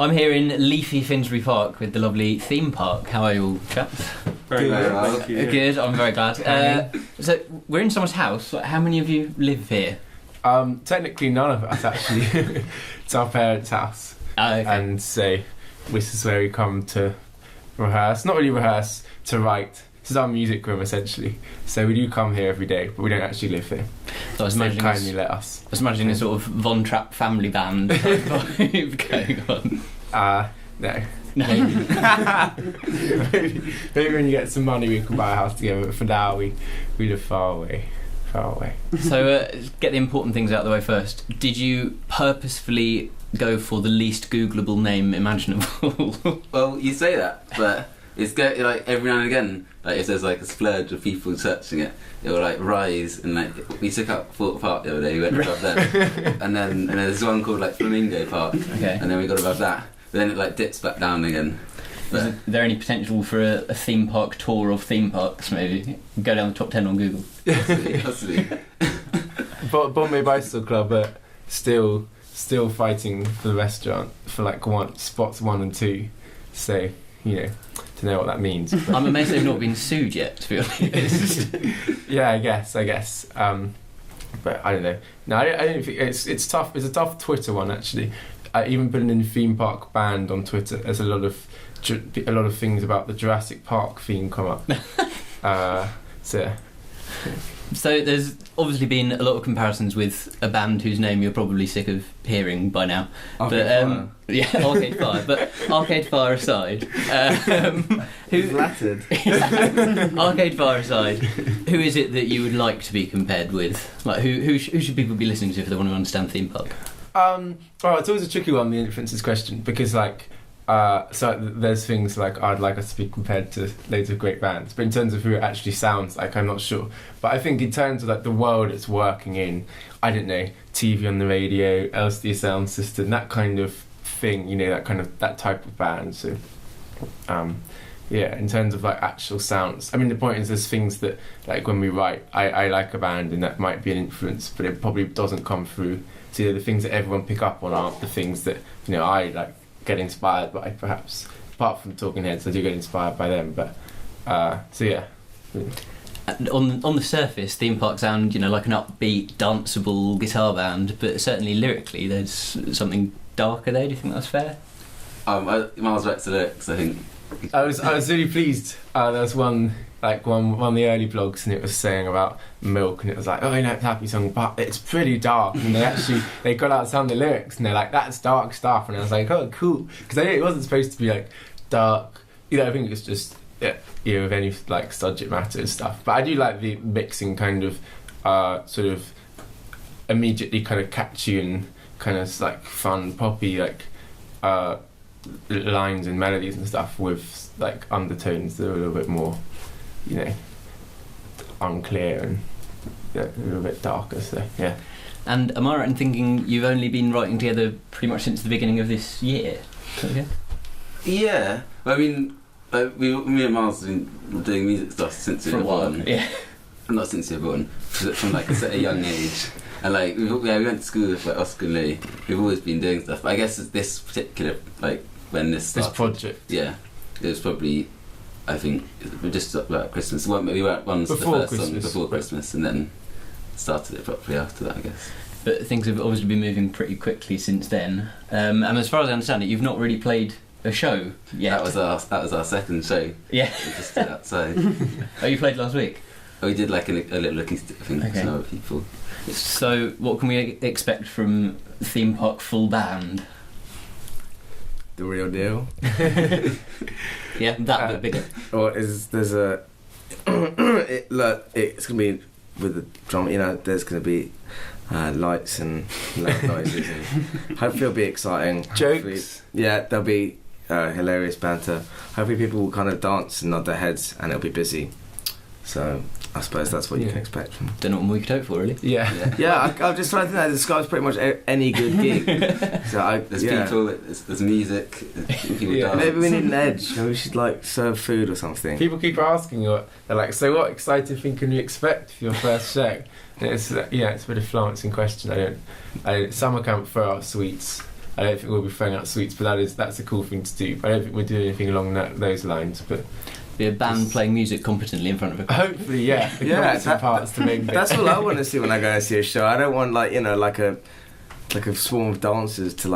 I'm here in leafy Finsbury Park with the lovely theme park. How are you all, chaps? Very well. Good, I'm very glad. So, we're in someone's house. How many of you live here? Technically none of us, actually. It's our parents' house. Okay. And so this is where we come to rehearse. Not really rehearse, to write. This is our music room, essentially. So we do come here every day, but we don't actually live here. So I was They imagining kindly let us. I was imagining a sort of Von Trapp family band type vibe going on. No. No. Maybe when you get some money we can buy a house together, but for now we live far away. So get the important things out of the way first. Did you purposefully go for the least Googleable name imaginable? Well, you say that, but it's like every now and again, like if there's like a splurge of people searching it, it will like rise, and like we took up Thorpe Park the other day, we went above them, and then there's one called like Flamingo Park, Okay. and then we got above that, but then it like dips back down again. Is there any potential for a theme park tour of theme parks, maybe? Go down the top 10 on Google. Possibly. Bombay Bicycle Club are still fighting for the restaurant for like spots 1 and 2. So, to know what that means. But I'm amazed they've not been sued yet, to be honest. yeah, I guess. But I don't know. No, I don't think it's tough. It's a tough Twitter one, actually. Even putting in theme park band on Twitter, there's a lot of things about the Jurassic Park theme come up. So there's obviously been a lot of comparisons with a band whose name you're probably sick of hearing by now. Arcade Fire. Yeah, Arcade Fire. But Arcade Fire aside, Flattered. Arcade Fire aside, who is it that you would like to be compared with? Like, who should people be listening to if they want to understand theme park? It's always a tricky one, the influences question, because so there's things like I'd like us to be compared to loads of great bands, but in terms of who it actually sounds like, I'm not sure. But I think in terms of like the world it's working in, I don't know, TV on the radio, LCD sound system, that kind of thing, that type of band. So in terms of like actual sounds, I mean the point is there's things that like when we write, I like a band and that might be an influence, but it probably doesn't come through. So the things that everyone pick up on aren't the things that I like get inspired by, perhaps. Apart from Talking Heads, I do get inspired by them, but On the surface, theme park sound, like an upbeat, danceable guitar band, but certainly lyrically, there's something darker there. Do you think that's fair? Miles back to lyrics, I think. I was really pleased. There was one of the early blogs, and it was saying about milk, and it was like, it's a happy song, but it's pretty dark. And they got out some of the lyrics, and they're like, that's dark stuff. And I was like, oh, cool, because I knew it wasn't supposed to be like dark. I think it's just with any like subject matter and stuff. But I do like the mixing kind of sort of immediately kind of catchy and kind of like fun poppy like lines and melodies and stuff with like undertones that are a little bit more unclear and a little bit darker. So yeah. And am I right in thinking you've only been writing together pretty much since the beginning of this year? Okay. Yeah, I mean, me and Miles have been doing music stuff since we were born. Yeah. Not since we were born, from like a young age. And like we went to school with like Oscar and Lee. We've always been doing stuff. But I guess this particular when this project. Yeah, it was probably. I think we just about Christmas. We went on the first song before Christmas, and then started it properly after that, I guess. But things have obviously been moving pretty quickly since then. And as far as I understand it, you've not really played a show yet. That was our second show. Yeah. We just did outside. Oh, you played last week? Oh, we did like a little acoustic thing with some other people. So, what can we expect from Theme Park full band? The real deal. Yeah, that bit bigger. Or there's a it's gonna be with the drum. There's gonna be lights and loud noises, and hopefully it'll be exciting. Jokes. There'll be hilarious banter. Hopefully people will kind of dance and nod their heads, and it'll be busy. So I suppose that's what you can expect from. Don't know what more you could hope for, really. Yeah. I'm just trying to think that describes pretty much any good gig. So there's people, there's music, people dance. Maybe we need an edge. We should serve food or something. People keep asking, they're like, so what exciting thing can you expect for your first show? And it's a bit of Florence in question. Summer camp for our sweets. I don't think we'll be throwing out sweets, but that's a cool thing to do. I don't think we're doing anything along those lines, but Be a band playing music competently in front of a crowd. hopefully, yeah. The Yeah, competent part's the main bit. That's all I want to see when I go and see a show. I don't want like a swarm of dancers to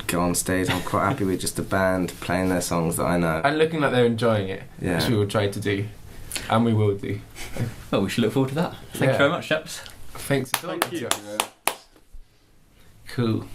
go on stage. I'm quite happy with just a band playing their songs that I know. And looking like they're enjoying it, Yeah. which we will try to do, and we will do. Well, we should look forward to that. Thank you Yeah. very much, chaps. Thanks for talking to us. Cool.